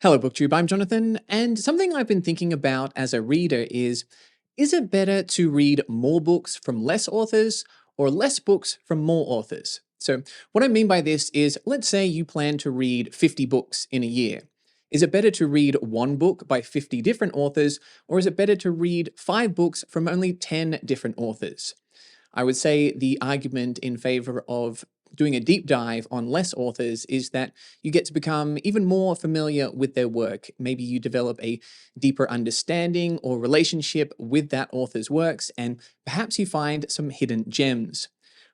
Hello, BookTube. I'm Jonathan, and something I've been thinking about as a reader is it better to read more books from less authors or less books from more authors? So, what I mean by this is, let's say you plan to read 50 books in a year. Is it better to read one book by 50 different authors, or is it better to read 5 books from only 10 different authors? I would say the argument in favor of doing a deep dive on less authors is that you get to become even more familiar with their work. Maybe you develop a deeper understanding or relationship with that author's works, and perhaps you find some hidden gems.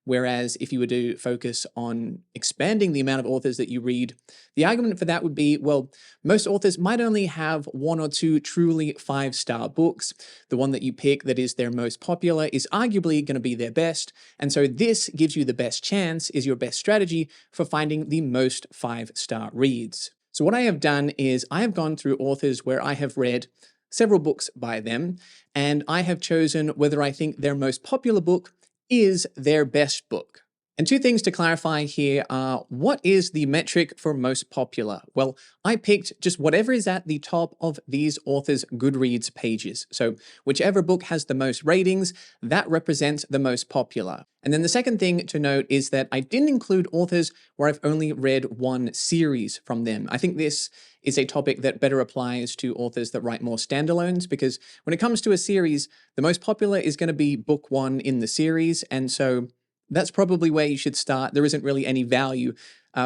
Whereas if you were to focus on expanding the amount of authors that you read, the argument for that would be, well, most authors might only have 1 or 2 truly 5-star books. The one that you pick that is their most popular is arguably going to be their best. And so this gives you the best chance, is your best strategy for finding the most 5-star reads. So what I have done is I have gone through authors where I have read several books by them, and I have chosen whether I think their most popular book is their best book. And 2 things to clarify here are, what is the metric for most popular? Well, I picked just whatever is at the top of these authors' Goodreads pages. So whichever book has the most ratings, that represents the most popular. And then the second thing to note is that I didn't include authors where I've only read one series from them. I think this is a topic that better applies to authors that write more standalones, because when it comes to a series, the most popular is going to be book 1 in the series, and so that's probably where you should start. There isn't really any value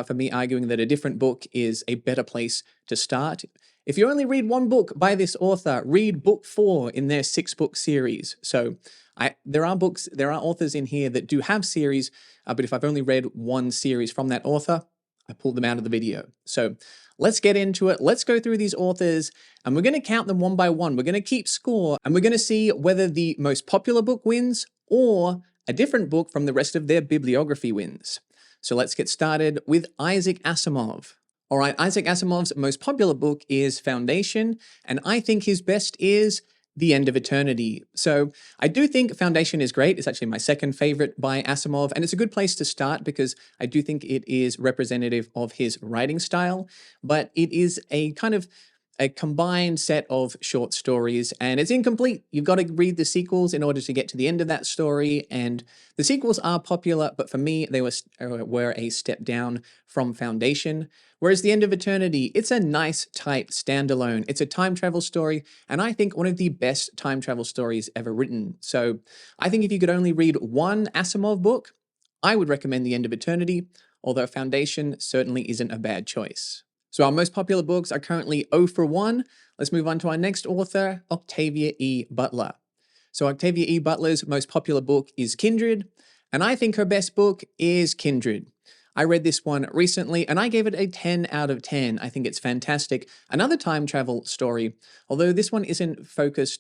for me arguing that a different book is a better place to start. If you only read one book by this author, read book 4 in their 6-book series. So there are authors in here that do have series, but if I've only read one series from that author, I pulled them out of the video. So let's get into it. Let's go through these authors, and we're going to count them one by one. We're going to keep score, and we're going to see whether the most popular book wins or a different book from the rest of their bibliography wins. So let's get started with Isaac Asimov. All right, Isaac Asimov's most popular book is Foundation, and I think his best is The End of Eternity. So I do think Foundation is great. It's actually my second favorite by Asimov, and it's a good place to start because I do think it is representative of his writing style, but it is a kind of a combined set of short stories, and it's incomplete. You've got to read the sequels in order to get to the end of that story, and the sequels are popular, but for me, they were a step down from Foundation. Whereas The End of Eternity, it's a nice, tight standalone. It's a time travel story, and I think one of the best time travel stories ever written. So I think if you could only read one Asimov book, I would recommend The End of Eternity, although Foundation certainly isn't a bad choice. So our most popular books are currently 0 for 1. Let's move on to our next author, Octavia E. Butler. So Octavia E. Butler's most popular book is Kindred, and I think her best book is Kindred. I read this one recently, and I gave it a 10 out of 10. I think it's fantastic. Another time travel story, although this one isn't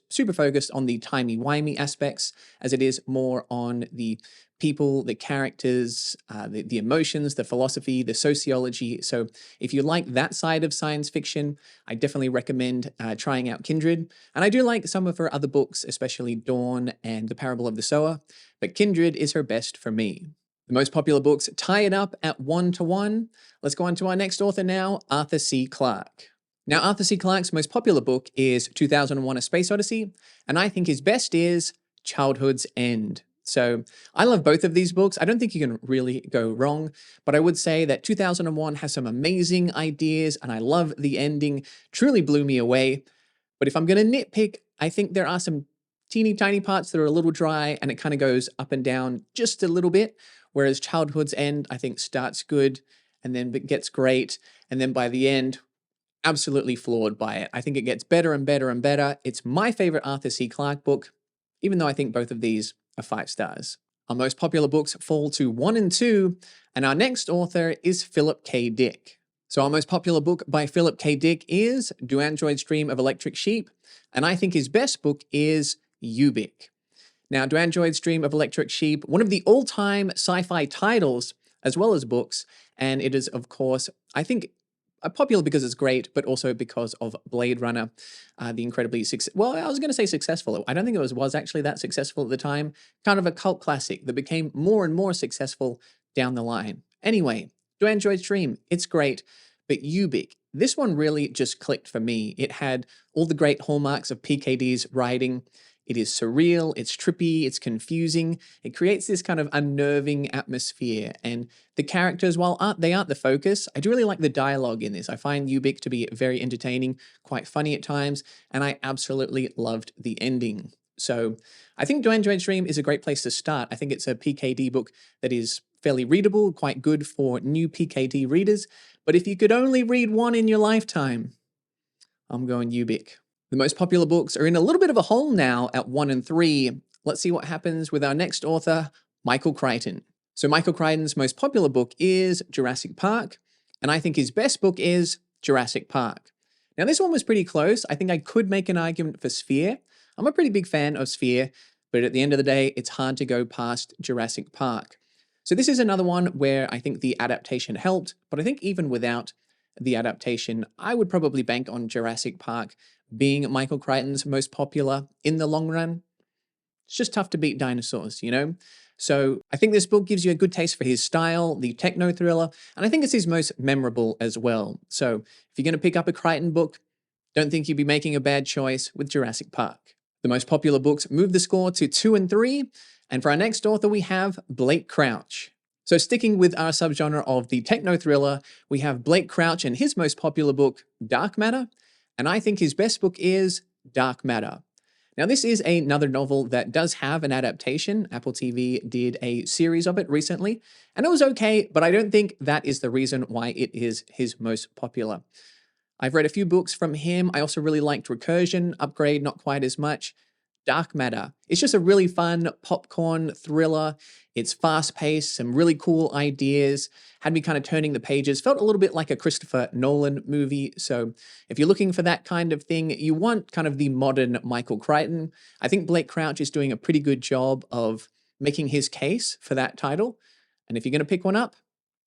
super focused on the timey-wimey aspects, as it is more on the people, the characters, the emotions, the philosophy, the sociology. So if you like that side of science fiction, I definitely recommend trying out Kindred. And I do like some of her other books, especially Dawn and The Parable of the Sower, but Kindred is her best for me. The most popular books tie it up at 1 to 1. Let's go on to our next author now, Arthur C. Clarke. Now, Arthur C. Clarke's most popular book is 2001: A Space Odyssey, and I think his best is Childhood's End. So I love both of these books. I don't think you can really go wrong, but I would say that 2001 has some amazing ideas, and I love the ending. Truly blew me away. But if I'm going to nitpick, I think there are some teeny tiny parts that are a little dry, and it kind of goes up and down just a little bit. Whereas Childhood's End, I think, starts good and then gets great. And then by the end, absolutely floored by it. I think it gets better and better and better. It's my favorite Arthur C. Clarke book, even though I think both of these are 5 stars. Our most popular books fall to 1 and 2, and our next author is Philip K. Dick. So our most popular book by Philip K. Dick is Do Androids Dream of Electric Sheep? And I think his best book is Ubik. Now, Do Androids Dream of Electric Sheep, one of the all-time sci-fi titles, as well as books, and it is, of course, I think, popular because it's great, but also because of Blade Runner, the incredibly well, I was going to say successful. I don't think it was actually that successful at the time. Kind of a cult classic that became more and more successful down the line. Anyway, Do Androids Dream, it's great, but Ubik this one really just clicked for me. It had all the great hallmarks of PKD's writing. It is surreal, it's trippy, it's confusing. It creates this kind of unnerving atmosphere. And the characters, while they aren't the focus, I do really like the dialogue in this. I find Ubik to be very entertaining, quite funny at times, and I absolutely loved the ending. So I think Duane Duane's Dream is a great place to start. I think it's a PKD book that is fairly readable, quite good for new PKD readers. But if you could only read one in your lifetime, I'm going Ubik. The most popular books are in a little bit of a hole now at 1 and 3. Let's see what happens with our next author, Michael Crichton. So Michael Crichton's most popular book is Jurassic Park, and I think his best book is Jurassic Park. Now this one was pretty close. I think I could make an argument for Sphere. I'm a pretty big fan of Sphere, but at the end of the day, it's hard to go past Jurassic Park. So this is another one where I think the adaptation helped, but I think even without the adaptation, I would probably bank on Jurassic Park being Michael Crichton's most popular in the long run. It's just tough to beat dinosaurs, you know? So I think this book gives you a good taste for his style, the techno thriller, and I think it's his most memorable as well. So if you're going to pick up a Crichton book, don't think you'd be making a bad choice with Jurassic Park. The most popular books move the score to 2 and 3, and for our next author we have Blake Crouch. So sticking with our subgenre of the techno thriller, we have Blake Crouch and his most popular book, Dark Matter, and I think his best book is Dark Matter. Now this is another novel that does have an adaptation. Apple TV did a series of it recently, and it was okay, but I don't think that is the reason why it is his most popular. I've read a few books from him. I also really liked Recursion, Upgrade not quite as much. Dark Matter. It's just a really fun popcorn thriller. It's fast-paced, some really cool ideas, had me kind of turning the pages, felt a little bit like a Christopher Nolan movie. So if you're looking for that kind of thing, you want kind of the modern Michael Crichton. I think Blake Crouch is doing a pretty good job of making his case for that title. And if you're going to pick one up,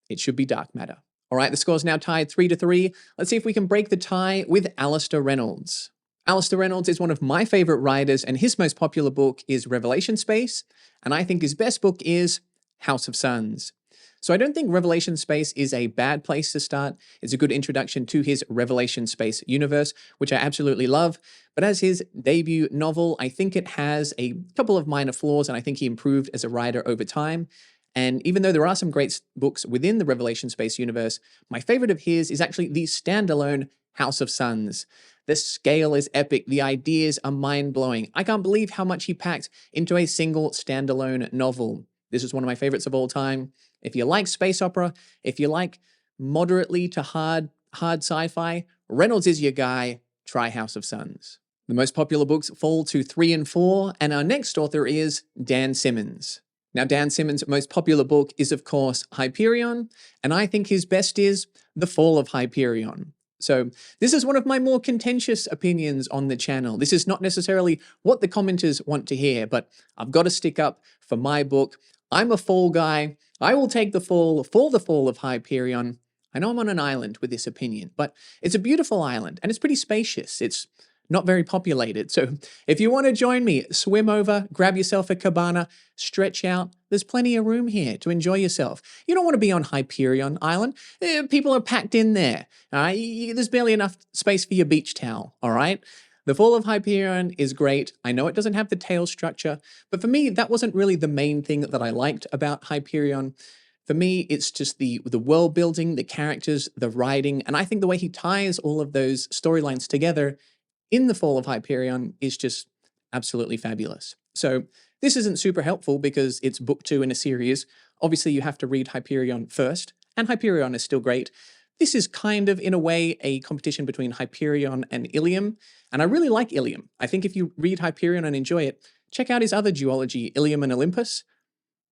it should be Dark Matter. All right, the score's now tied 3-3. Let's see if we can break the tie with Alastair Reynolds. Alastair Reynolds is one of my favorite writers, and his most popular book is Revelation Space, and I think his best book is House of Suns. So I don't think Revelation Space is a bad place to start. It's a good introduction to his Revelation Space universe, which I absolutely love. But as his debut novel, I think it has a couple of minor flaws, and I think he improved as a writer over time. And even though there are some great books within the Revelation Space universe, my favorite of his is actually the standalone House of Suns. The scale is epic. The ideas are mind-blowing. I can't believe how much he packed into a single standalone novel. This is one of my favorites of all time. If you like space opera, if you like moderately to hard sci-fi, Reynolds is your guy. Try House of Suns. The most popular books fall to 3 and 4, and our next author is Dan Simmons. Now, Dan Simmons' most popular book is, of course, Hyperion, and I think his best is The Fall of Hyperion. So this is one of my more contentious opinions on the channel. This is not necessarily what the commenters want to hear, but I've got to stick up for my book. I'm a fall guy. I will take the fall for The Fall of Hyperion. I know I'm on an island with this opinion, but it's a beautiful island and it's pretty spacious. It's not very populated. So if you want to join me, swim over, grab yourself a cabana, stretch out. There's plenty of room here to enjoy yourself. You don't want to be on Hyperion Island. People are packed in there. There's barely enough space for your beach towel, all right? The Fall of Hyperion is great. I know it doesn't have the tale structure, but for me, that wasn't really the main thing that I liked about Hyperion. For me, it's just the world building, the characters, the writing, and I think the way he ties all of those storylines together in The Fall of Hyperion is just absolutely fabulous. So this isn't super helpful because it's book 2 in a series. Obviously, you have to read Hyperion first, and Hyperion is still great. This is kind of, in a way, a competition between Hyperion and Ilium, and I really like Ilium. I think if you read Hyperion and enjoy it, check out his other duology, Ilium and Olympus,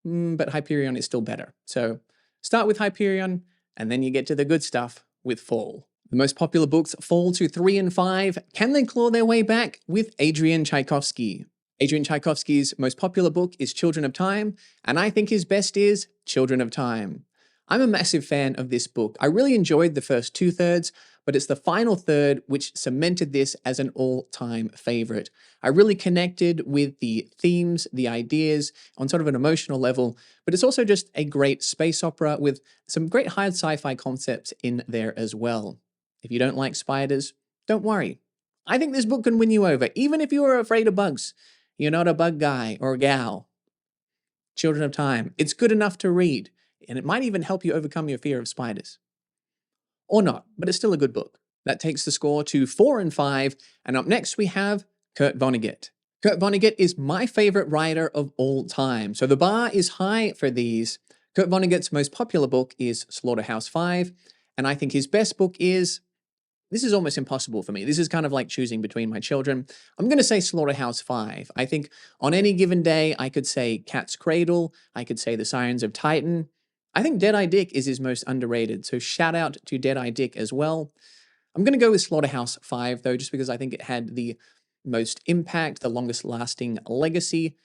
but Hyperion is still better. So start with Hyperion, and then you get to the good stuff with Fall. The most popular books fall to 3 and 5. Can they claw their way back with Adria Tchaikovsky? Adria Tchaikovsky's most popular book is Children of Time, and I think his best is Children of Time. I'm a massive fan of this book. I really enjoyed the first 2/3, but it's the final third which cemented this as an all-time favorite. I really connected with the themes, the ideas on sort of an emotional level, but it's also just a great space opera with some great hard sci-fi concepts in there as well. If you don't like spiders, don't worry. I think this book can win you over, even if you are afraid of bugs. You're not a bug guy or gal. Children of Time. It's good enough to read, and it might even help you overcome your fear of spiders. Or not, but it's still a good book. That takes the score to 4 and 5, and up next we have Kurt Vonnegut. Kurt Vonnegut is my favorite writer of all time, so the bar is high for these. Kurt Vonnegut's most popular book is Slaughterhouse-Five, and I think his best book is... This is almost impossible for me. This is kind of like choosing between my children. I'm going to say Slaughterhouse-Five. I think on any given day, I could say Cat's Cradle. I could say The Sirens of Titan. I think Dead-Eye Dick is his most underrated, so shout out to Dead-Eye Dick as well. I'm going to go with Slaughterhouse-Five, though, just because I think it had the most impact, the longest lasting legacy.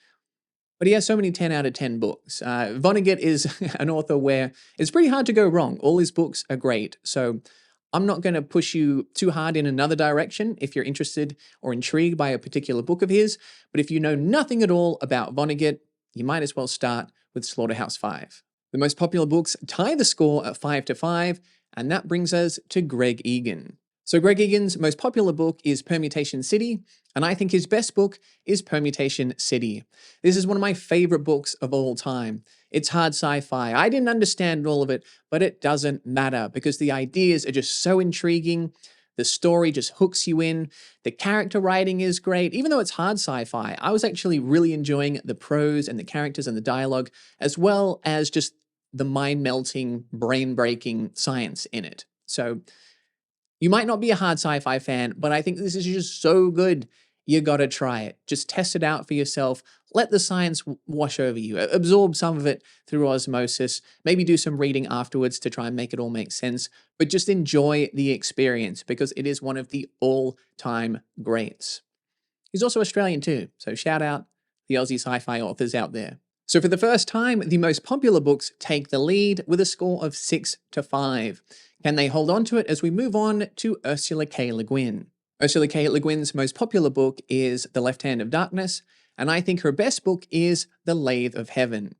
But he has so many 10 out of 10 books. Vonnegut is an author where it's pretty hard to go wrong. All his books are great, so I'm not going to push you too hard in another direction if you're interested or intrigued by a particular book of his, but if you know nothing at all about Vonnegut, you might as well start with Slaughterhouse-Five. The most popular books tie the score at 5 to 5, and that brings us to Greg Egan. So Greg Egan's most popular book is Permutation City, and I think his best book is Permutation City. This is one of my favorite books of all time. It's hard sci-fi. I didn't understand all of it, but it doesn't matter because the ideas are just so intriguing. The story just hooks you in. The character writing is great. Even though it's hard sci-fi, I was actually really enjoying the prose and the characters and the dialogue, as well as just the mind-melting, brain-breaking science in it. So you might not be a hard sci-fi fan, but I think this is just so good. You gotta try it. Just test it out for yourself. Let the science wash over you. Absorb some of it through osmosis. Maybe do some reading afterwards to try and make it all make sense. But just enjoy the experience because it is one of the all-time greats. He's also Australian too, so shout out the Aussie sci-fi authors out there. So for the first time, the most popular books take the lead with a score of 6 to 5. Can they hold on to it as we move on to Ursula K. Le Guin? Ursula K. Le Guin's most popular book is The Left Hand of Darkness, and I think her best book is The Lathe of Heaven.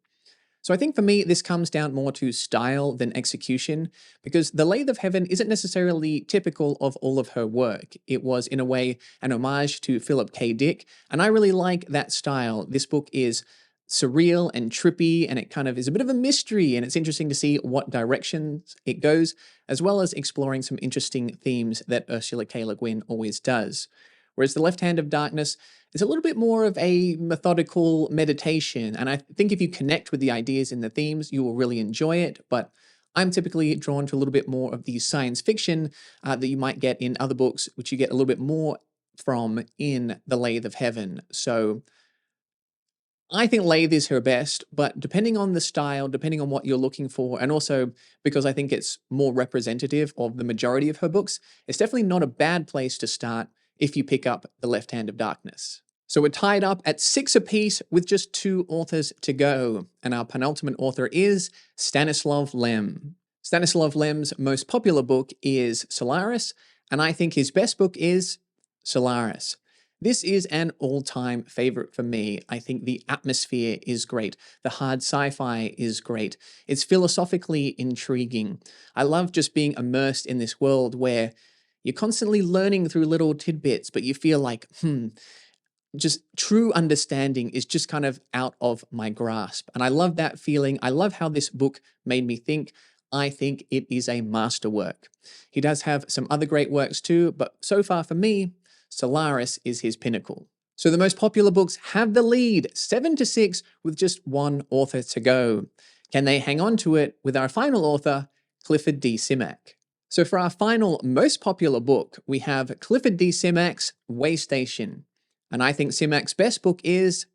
So I think for me, this comes down more to style than execution, because The Lathe of Heaven isn't necessarily typical of all of her work. It was, in a way, an homage to Philip K. Dick, and I really like that style. This book is surreal and trippy, and it kind of is a bit of a mystery, and it's interesting to see what directions it goes, as well as exploring some interesting themes that Ursula K. Le Guin always does. Whereas The Left Hand of Darkness is a little bit more of a methodical meditation, and I think if you connect with the ideas and the themes, you will really enjoy it, but I'm typically drawn to a little bit more of the science fiction that you might get in other books, which you get a little bit more from in The Lathe of Heaven. So I think Lathe is her best, but depending on the style, depending on what you're looking for, and also because I think it's more representative of the majority of her books, it's definitely not a bad place to start if you pick up The Left Hand of Darkness. So we're tied up at 6 apiece with just 2 authors to go, and our penultimate author is Stanislaw Lem. Stanislaw Lem's most popular book is Solaris, and I think his best book is Solaris. This is an all-time favorite for me. I think the atmosphere is great. The hard sci-fi is great. It's philosophically intriguing. I love just being immersed in this world where you're constantly learning through little tidbits, but you feel like, just true understanding is just kind of out of my grasp. And I love that feeling. I love how this book made me think. I think it is a masterwork. He does have some other great works too, but so far for me, Solaris is his pinnacle. So the most popular books have the lead, 7 to 6, with just 1 author to go. Can they hang on to it with our final author, Clifford D. Simak? So for our final most popular book, we have Clifford D. Simak's Way Station. And I think Simak's best book is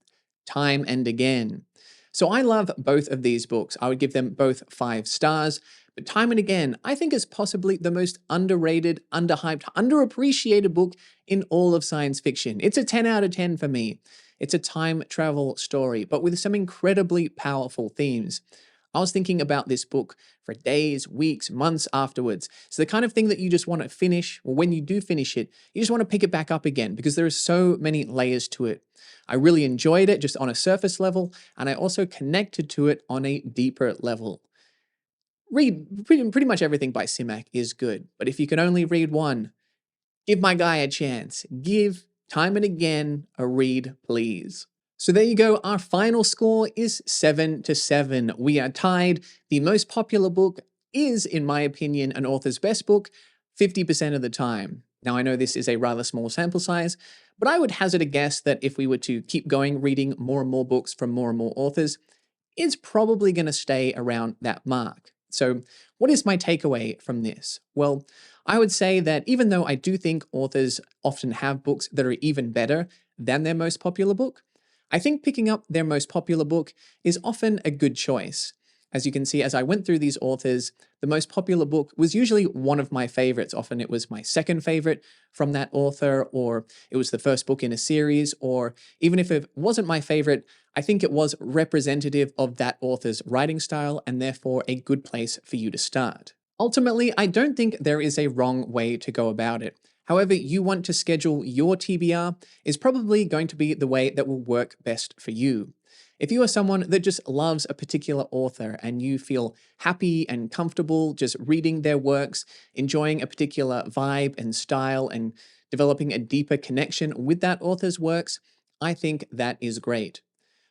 Time and Again. So I love both of these books. I would give them both 5 stars. But Time and Again, I think is possibly the most underrated, underhyped, underappreciated book in all of science fiction. It's a 10 out of 10 for me. It's a time travel story, but with some incredibly powerful themes. I was thinking about this book for days, weeks, months afterwards. It's the kind of thing that you just want to finish, or when you do finish it, you just want to pick it back up again because there are so many layers to it. I really enjoyed it just on a surface level, and I also connected to it on a deeper level. read pretty much everything by Simak is good. But if you can only read one, give my guy a chance. Give time and again a read, please. So there you go. Our final score is 7-7. We are tied. The most popular book is, in my opinion, an author's best book 50% of the time. Now, I know this is a rather small sample size, but I would hazard a guess that if we were to keep going reading more and more books from more and more authors, it's probably going to stay around that mark. So, what is my takeaway from this? Well, I would say that even though I do think authors often have books that are even better than their most popular book, I think picking up their most popular book is often a good choice. As you can see, as I went through these authors, the most popular book was usually one of my favorites. Often it was my second favorite from that author, or it was the first book in a series, or even if it wasn't my favorite, I think it was representative of that author's writing style and therefore a good place for you to start. Ultimately, I don't think there is a wrong way to go about it. However you want to schedule your TBR is probably going to be the way that will work best for you. If you are someone that just loves a particular author and you feel happy and comfortable just reading their works, enjoying a particular vibe and style, and developing a deeper connection with that author's works, I think that is great.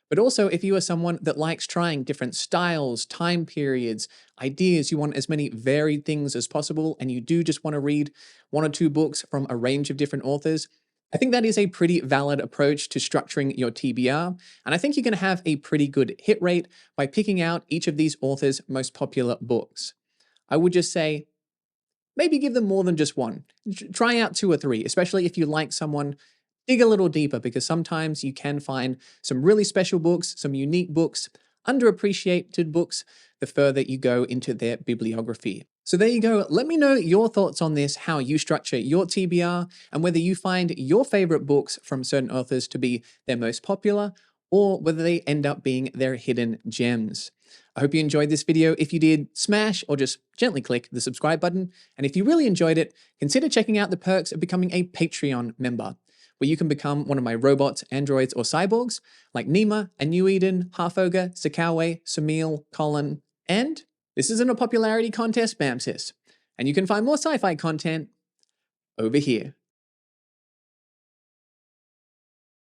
But also, if you are someone that likes trying different styles, time periods, ideas, you want as many varied things as possible, and you do just want to read one or two books from a range of different authors, I think that is a pretty valid approach to structuring your TBR, and I think you're going to have a pretty good hit rate by picking out each of these authors' most popular books. I would just say, maybe give them more than just one. Try out two or three, especially if you like someone. Dig a little deeper because sometimes you can find some really special books, some unique books, underappreciated books, the further you go into their bibliography. So there you go. Let me know your thoughts on this, how you structure your TBR, and whether you find your favorite books from certain authors to be their most popular, or whether they end up being their hidden gems. I hope you enjoyed this video. If you did, smash or just gently click the subscribe button. And if you really enjoyed it, consider checking out the perks of becoming a Patreon member, where you can become one of my robots, androids, or cyborgs, like Nima, Anu Eden, Half-Ogre, Sakawe, Samil, Colin, and this isn't a popularity contest, Bamsis. And you can find more sci-fi content over here.